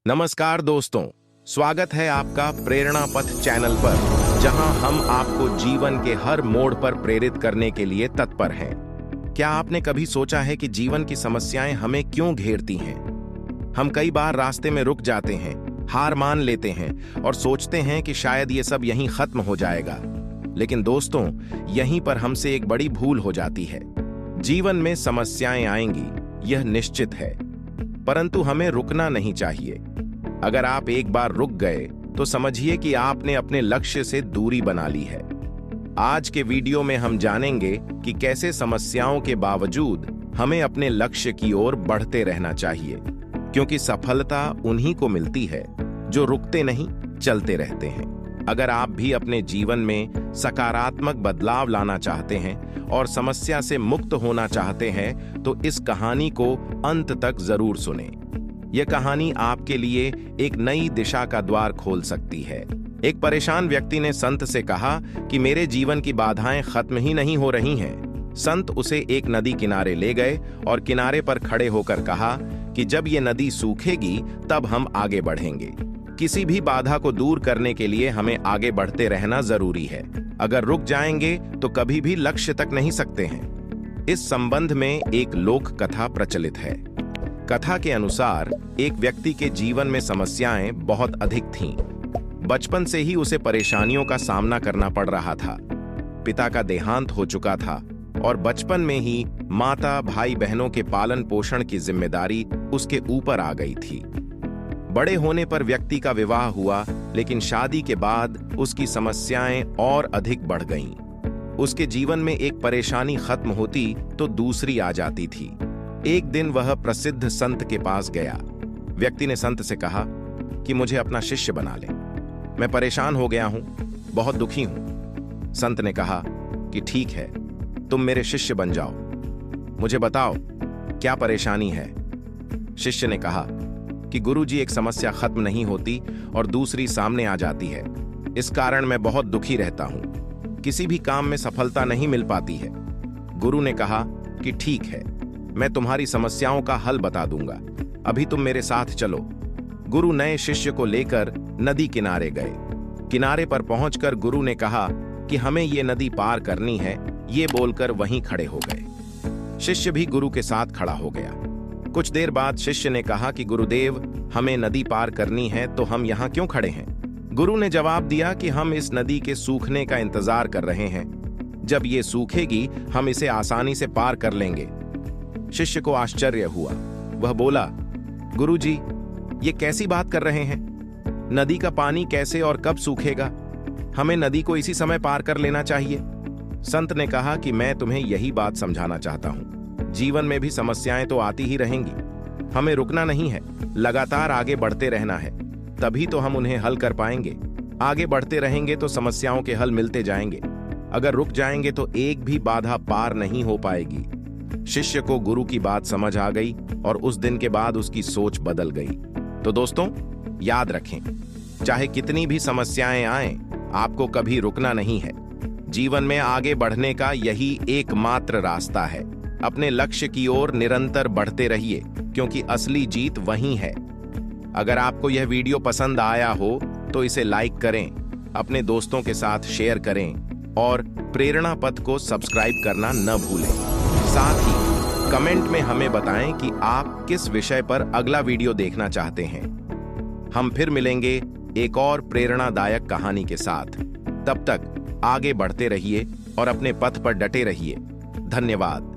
नमस्कार दोस्तों, स्वागत है आपका प्रेरणा पथ चैनल पर, जहां हम आपको जीवन के हर मोड़ पर प्रेरित करने के लिए तत्पर हैं। क्या आपने कभी सोचा है कि जीवन की समस्याएं हमें क्यों घेरती हैं? हम कई बार रास्ते में रुक जाते हैं, हार मान लेते हैं और सोचते हैं कि शायद ये सब यहीं खत्म हो जाएगा। लेकिन दोस्तों, यहीं पर हमसे एक बड़ी भूल हो जाती है। जीवन में समस्याएं आएंगी, यह निश्चित है, परंतु हमें रुकना नहीं चाहिए। अगर आप एक बार रुक गए तो समझिए कि आपने अपने लक्ष्य से दूरी बना ली है। आज के वीडियो में हम जानेंगे कि कैसे समस्याओं के बावजूद हमें अपने लक्ष्य की ओर बढ़ते रहना चाहिए, क्योंकि सफलता उन्हीं को मिलती है जो रुकते नहीं, चलते रहते हैं। अगर आप भी अपने जीवन में सकारात्मक बदलाव लाना चाहते हैं और समस्या से मुक्त होना चाहते हैं, तो इस कहानी को अंत तक जरूर सुनें। यह कहानी आपके लिए एक नई दिशा का द्वार खोल सकती है। एक परेशान व्यक्ति ने संत से कहा कि मेरे जीवन की बाधाएं खत्म ही नहीं हो रही हैं। संत उसे एक नदी किनारे ले गए और किनारे पर खड़े होकर कहा कि जब ये नदी सूखेगी तब हम आगे बढ़ेंगे। किसी भी बाधा को दूर करने के लिए हमें आगे बढ़ते रहना जरूरी है। अगर रुक जाएंगे तो कभी भी लक्ष्य तक नहीं सकते हैं। इस संबंध में एक लोक कथा प्रचलित है। कथा के अनुसार एक व्यक्ति के जीवन में समस्याएं बहुत अधिक थीं। बचपन से ही उसे परेशानियों का सामना करना पड़ रहा था। पिता का देहांत हो चुका था और बचपन में ही माता भाई बहनों के पालन पोषण की जिम्मेदारी उसके ऊपर आ गई थी। बड़े होने पर व्यक्ति का विवाह हुआ, लेकिन शादी के बाद उसकी समस्याएं और अधिक बढ़ गईं। उसके जीवन में एक परेशानी खत्म होती तो दूसरी आ जाती थी। एक दिन वह प्रसिद्ध संत के पास गया। व्यक्ति ने संत से कहा कि मुझे अपना शिष्य बना ले, मैं परेशान हो गया हूं, बहुत दुखी हूं। संत ने कहा कि ठीक है, तुम मेरे शिष्य बन जाओ, मुझे बताओ क्या परेशानी है। शिष्य ने कहा कि गुरुजी, एक समस्या खत्म नहीं होती और दूसरी सामने आ जाती है। इस कारण मैं बहुत दुखी रहता हूं, किसी भी काम में सफलता नहीं मिल पाती है। गुरु ने कहा कि ठीक है, मैं तुम्हारी समस्याओं का हल बता दूंगा, अभी तुम मेरे साथ चलो। गुरु नए शिष्य को लेकर नदी किनारे गए। किनारे पर पहुंचकर गुरु ने कहा कि हमें ये नदी पार करनी है, ये बोलकर वहीं खड़े हो गए। शिष्य भी गुरु के साथ खड़ा हो गया। कुछ देर बाद शिष्य ने कहा कि गुरुदेव, हमें नदी पार करनी है तो हम यहाँ क्यों खड़े हैं? गुरु ने जवाब दिया कि हम इस नदी के सूखने का इंतजार कर रहे हैं। जब ये सूखेगी हम इसे आसानी से पार कर लेंगे। शिष्य को आश्चर्य हुआ। वह बोला, गुरुजी, ये कैसी बात कर रहे हैं? नदी का पानी कैसे और कब सूखेगा? हमें नदी को इसी समय पार कर लेना चाहिए। संत ने कहा कि मैं तुम्हें यही बात समझाना चाहता हूं। जीवन में भी समस्याएं तो आती ही रहेंगी, हमें रुकना नहीं है, लगातार आगे बढ़ते रहना है, तभी तो हम उन्हें हल कर पाएंगे। आगे बढ़ते रहेंगे तो समस्याओं के हल मिलते जाएंगे। अगर रुक जाएंगे तो एक भी बाधा पार नहीं हो पाएगी। शिष्य को गुरु की बात समझ आ गई और उस दिन के बाद उसकी सोच बदल गई। तो दोस्तों, याद रखें, चाहे कितनी भी समस्याएं आएं, आपको कभी रुकना नहीं है। जीवन में आगे बढ़ने का यही एकमात्र रास्ता है। अपने लक्ष्य की ओर निरंतर बढ़ते रहिए, क्योंकि असली जीत वहीं है। अगर आपको यह वीडियो पसंद आया हो तो इसे लाइक करें, अपने दोस्तों के साथ शेयर करें और प्रेरणा पथ को सब्सक्राइब करना न भूलें। साथ ही कमेंट में हमें बताएं कि आप किस विषय पर अगला वीडियो देखना चाहते हैं। हम फिर मिलेंगे एक और प्रेरणादायक कहानी के साथ। तब तक आगे बढ़ते रहिए और अपने पथ पर डटे रहिए। धन्यवाद।